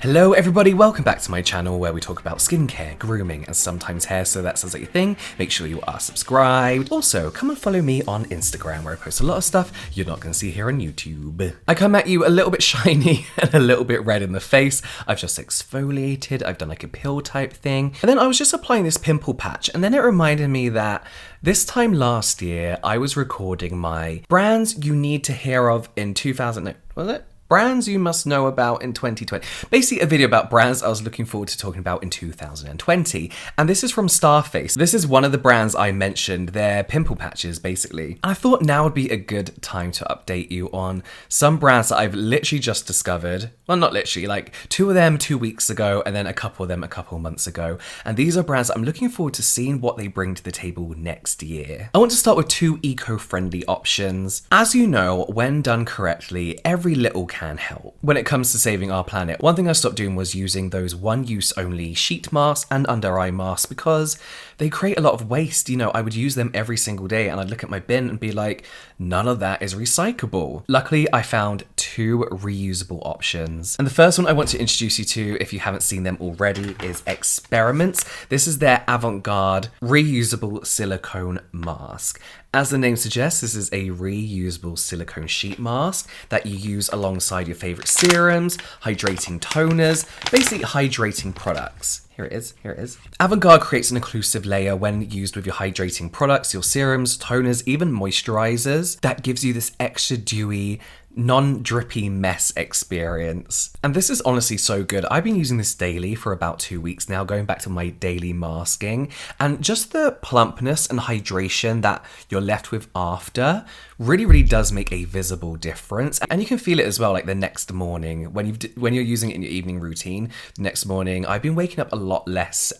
Hello everybody, welcome back to my channel where we talk about skincare, grooming, and sometimes hair, so that sounds like your thing. Make sure you are subscribed. Also, come and follow me on Instagram where I post a lot of stuff you're not going to see here on YouTube. I come at you a little bit shiny and a little bit red in the face. I've just exfoliated, I've done like a peel type thing. And then I was just applying this pimple patch and then it reminded me that this time last year I was recording my brands you need to hear of in 2000, was it? Brands you must know about in 2020. Basically a video about brands I was looking forward to talking about in 2020. And this is from Starface. This is one of the brands I mentioned, their pimple patches basically. And I thought now would be a good time to update you on some brands that I've literally just discovered. Well, not literally, like 2 of them 2 weeks ago and then a couple of them a couple of months ago. And these are brands that I'm looking forward to seeing what they bring to the table next year. I want to start with 2 eco-friendly options. As you know, when done correctly, every little can help. When it comes to saving our planet, one thing I stopped doing was using those one-use only sheet masks and under-eye masks because they create a lot of waste. You know, I would use them every single day and I'd look at my bin and be like, none of that is recyclable. Luckily, I found 2 reusable options. And the first one I want to introduce you to, if you haven't seen them already, is Experiments. This is their avant-garde reusable silicone mask. As the name suggests, this is a reusable silicone sheet mask that you use alongside your favorite serums, hydrating toners, basically hydrating products. Here it is, here it is. Avant-garde creates an inclusive layer when used with your hydrating products, your serums, toners, even moisturizers, that gives you this extra dewy, non-drippy mess experience. And this is honestly so good. I've been using this daily for about 2 weeks now, going back to my daily masking, and just the plumpness and hydration that you're left with after really does make a visible difference. And you can feel it as well, like the next morning when you're using it in your evening routine. The next morning, I've been waking up a lot less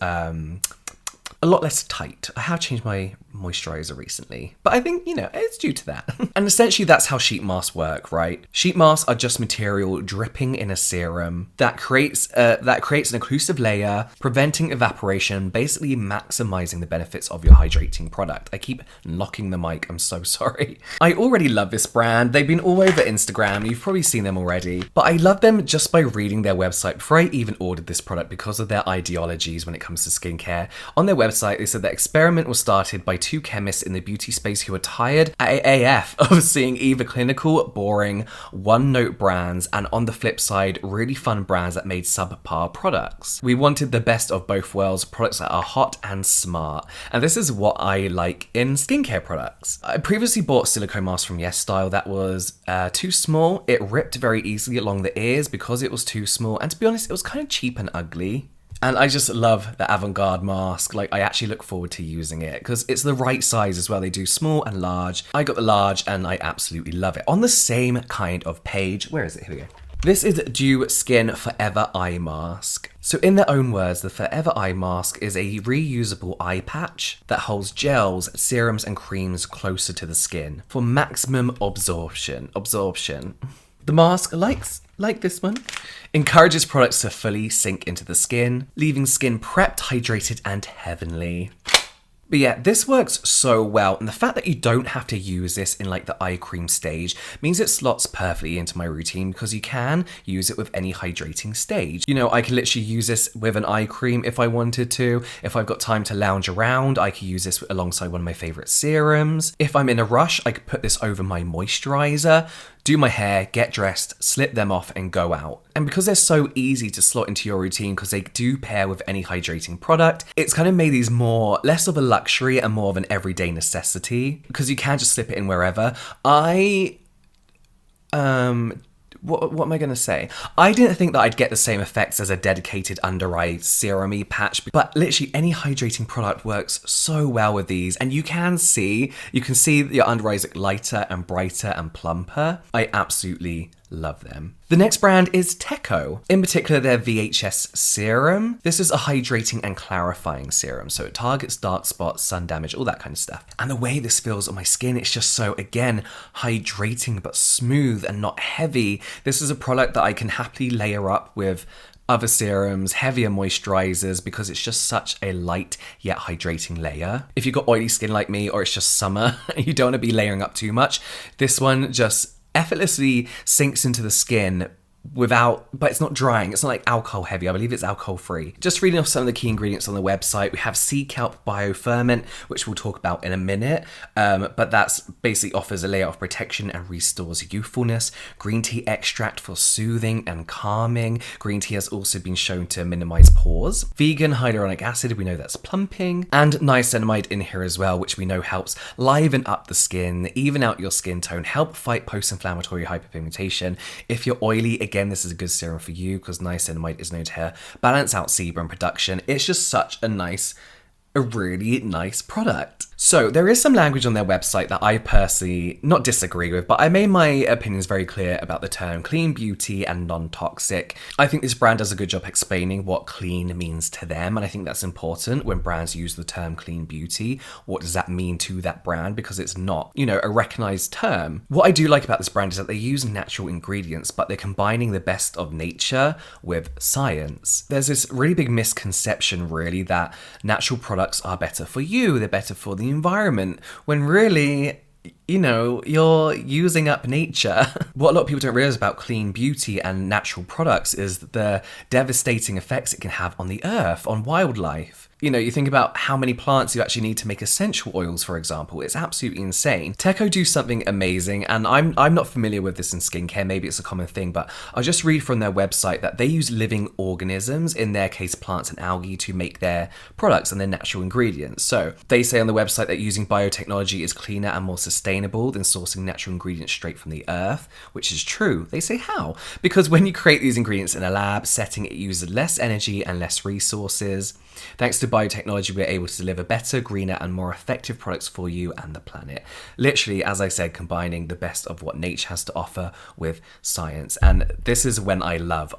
tight. I have changed my moisturizer recently, but I think, you know, it's due to that. And essentially that's how sheet masks work, right? Sheet masks are just material dripping in a serum that creates an occlusive layer, preventing evaporation, basically maximizing the benefits of your hydrating product. I keep knocking the mic, I'm so sorry. I already love this brand. They've been all over Instagram. You've probably seen them already, but I love them just by reading their website before I even ordered this product because of their ideologies when it comes to skincare. On their website, they said that Experiment was started by 2 chemists in the beauty space who were tired AF of seeing either clinical, boring, one-note brands and on the flip side, really fun brands that made subpar products. We wanted the best of both worlds, products that are hot and smart. And this is what I like in skincare products. I previously bought silicone mask from YESSTYLE that was too small. It ripped very easily along the ears because it was too small. And to be honest, it was kind of cheap and ugly. And I just love the avant-garde mask. Like, I actually look forward to using it because it's the right size as well. They do small and large. I got the large and I absolutely love it. On the same kind of page, where is it? Here we go. This is DIEUX Skin Forever Eye Mask. So in their own words, the Forever Eye Mask is a reusable eye patch that holds gels, serums and creams closer to the skin for maximum absorption. The mask, like this one, encourages products to fully sink into the skin, leaving skin prepped, hydrated, and heavenly. But yeah, this works so well, and the fact that you don't have to use this in like the eye cream stage means it slots perfectly into my routine because you can use it with any hydrating stage. You know, I can literally use this with an eye cream if I wanted to. If I've got time to lounge around, I could use this alongside one of my favorite serums. If I'm in a rush, I could put this over my moisturizer, do my hair, get dressed, slip them off and go out. And because they're so easy to slot into your routine because they do pair with any hydrating product, it's kind of made these less of a luxury and more of an everyday necessity because you can just slip it in wherever. What am I going to say? I didn't think that I'd get the same effects as a dedicated under-eye serum-y patch, but literally any hydrating product works so well with these, and you can see your under eyes look lighter and brighter and plumper. I absolutely love them. The next brand is Tecco, in particular their VHS serum. This is a hydrating and clarifying serum, so it targets dark spots, sun damage, all that kind of stuff. And the way this feels on my skin, it's just so, again, hydrating but smooth and not heavy. This is a product that I can happily layer up with other serums, heavier moisturizers, because it's just such a light yet hydrating layer. If you've got oily skin like me, or it's just summer and you don't want to be layering up too much, this one just effortlessly sinks into the skin but it's not drying. It's not like alcohol heavy. I believe it's alcohol free. Just reading off some of the key ingredients on the website, we have sea kelp bioferment, which we'll talk about in a minute. But that's basically offers a layer of protection and restores youthfulness. Green tea extract for soothing and calming. Green tea has also been shown to minimize pores. Vegan hyaluronic acid, we know that's plumping. And niacinamide in here as well, which we know helps liven up the skin, even out your skin tone, help fight post-inflammatory hyperpigmentation. If you're oily, again, this is a good serum for you because niacinamide is known to balance out sebum production. It's just such a really nice product. So there is some language on their website that I personally not disagree with, but I made my opinions very clear about the term clean beauty and non-toxic. I think this brand does a good job explaining what clean means to them, and I think that's important when brands use the term clean beauty. What does that mean to that brand? Because it's not, a recognized term. What I do like about this brand is that they use natural ingredients, but they're combining the best of nature with science. There's this really big misconception, really, that natural products are better for you, they're better for the environment, when really, you're using up nature. What a lot of people don't realize about clean beauty and natural products is the devastating effects it can have on the earth, on wildlife. You think about how many plants you actually need to make essential oils, for example. It's absolutely insane. Tecco do something amazing, and I'm not familiar with this in skincare. Maybe it's a common thing, but I'll just read from their website that they use living organisms, in their case plants and algae, to make their products and their natural ingredients. So they say on the website that using biotechnology is cleaner and more sustainable than sourcing natural ingredients straight from the earth, which is true. They say how? Because when you create these ingredients in a lab setting, it uses less energy and less resources. Thanks to biotechnology, we're able to deliver better, greener, and more effective products for you and the planet. Literally, as I said, combining the best of what nature has to offer with science. And this is when I love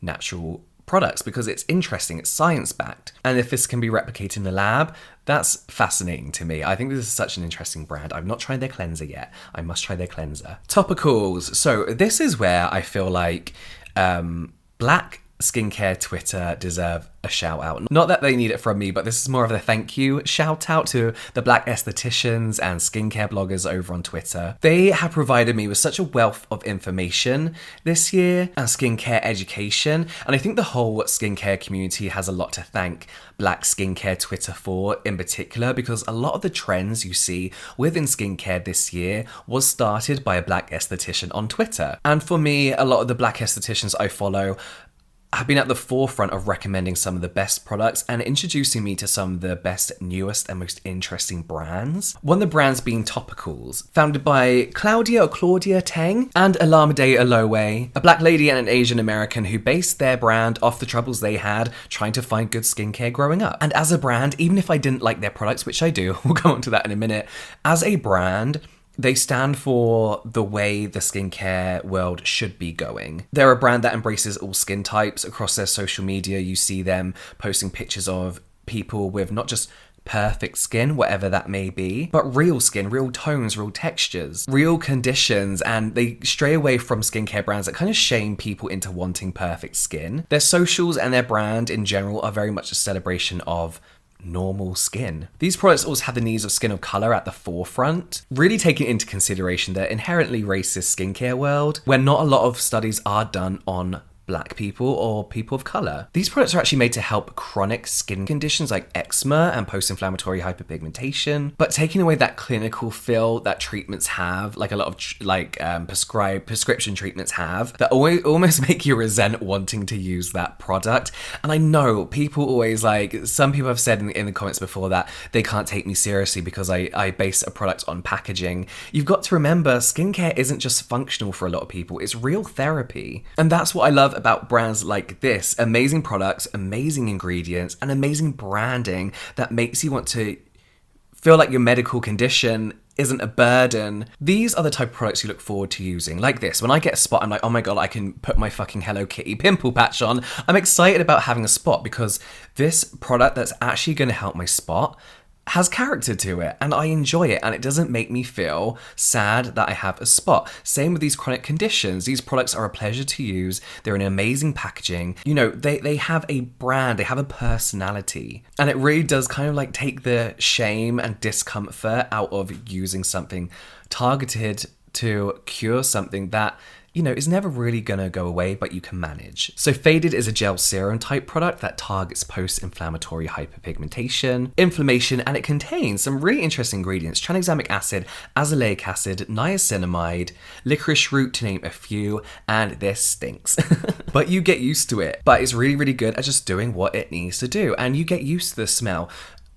natural products, because it's interesting, it's science-backed. And if this can be replicated in the lab, that's fascinating to me. I think this is such an interesting brand. I've not tried their cleanser yet. I must try their cleanser. Topicals. So this is where I feel like black skincare Twitter deserve a shout out. Not that they need it from me, but this is more of a thank you shout out to the black estheticians and skincare bloggers over on Twitter. They have provided me with such a wealth of information this year and skincare education, and I think the whole skincare community has a lot to thank black skincare Twitter for in particular, because a lot of the trends you see within skincare this year was started by a black esthetician on Twitter. And for me, a lot of the black estheticians I follow have been at the forefront of recommending some of the best products and introducing me to some of the best, newest, and most interesting brands. One of the brands being Topicals, founded by Claudia Teng and Alamide Aloe, a black lady and an Asian American who based their brand off the troubles they had trying to find good skincare growing up. And as a brand, even if I didn't like their products, which I do, we'll go on to that in a minute, as a brand, they stand for the way the skincare world should be going. They're a brand that embraces all skin types. Across their social media, you see them posting pictures of people with not just perfect skin, whatever that may be, but real skin, real tones, real textures, real conditions, and they stray away from skincare brands that kind of shame people into wanting perfect skin. Their socials and their brand in general are very much a celebration of normal skin. These products also have the needs of skin of color at the forefront, really taking into consideration the inherently racist skincare world, where not a lot of studies are done on black people or people of color. These products are actually made to help chronic skin conditions like eczema and post-inflammatory hyperpigmentation, but taking away that clinical feel that treatments have, like a lot of prescription treatments have, that almost make you resent wanting to use that product. And I know people always some people have said in the comments before that they can't take me seriously because I base a product on packaging. You've got to remember, skincare isn't just functional for a lot of people, it's real therapy. And that's what I love about brands like this. Amazing products, amazing ingredients, and amazing branding that makes you want to feel like your medical condition isn't a burden. These are the type of products you look forward to using. Like this, when I get a spot, I'm like, oh my god, I can put my fucking Hello Kitty pimple patch on. I'm excited about having a spot because this product that's actually going to help my spot has character to it and I enjoy it, and it doesn't make me feel sad that I have a spot. Same with these chronic conditions. These products are a pleasure to use. They're in amazing packaging. They have a brand, they have a personality, and it really does kind of take the shame and discomfort out of using something targeted to cure something that you know, is never really gonna go away, but you can manage. So Faded is a gel serum type product that targets post-inflammatory hyperpigmentation, inflammation, and it contains some really interesting ingredients: tranexamic acid, azelaic acid, niacinamide, licorice root, to name a few, and this stinks. But you get used to it. But it's really, really good at just doing what it needs to do, and you get used to the smell.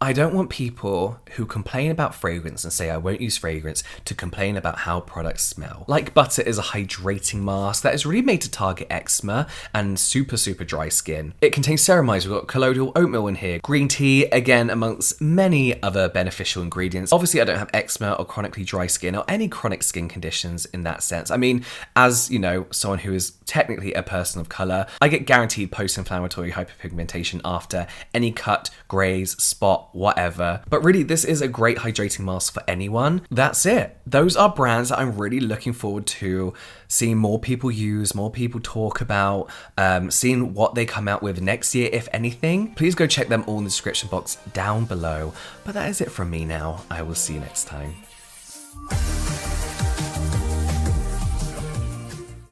I don't want people who complain about fragrance and say I won't use fragrance to complain about how products smell. Like Butter is a hydrating mask that is really made to target eczema and super, super dry skin. It contains ceramides, we've got colloidal oatmeal in here, green tea, again, amongst many other beneficial ingredients. Obviously, I don't have eczema or chronically dry skin or any chronic skin conditions in that sense. I mean, as you know, someone who is technically a person of color, I get guaranteed post-inflammatory hyperpigmentation after any cut, graze, spot, whatever. But really, this is a great hydrating mask for anyone. That's it. Those are brands that I'm really looking forward to seeing more people use, more people talk about, seeing what they come out with next year, if anything. Please go check them all in the description box down below. But that is it from me now. I will see you next time.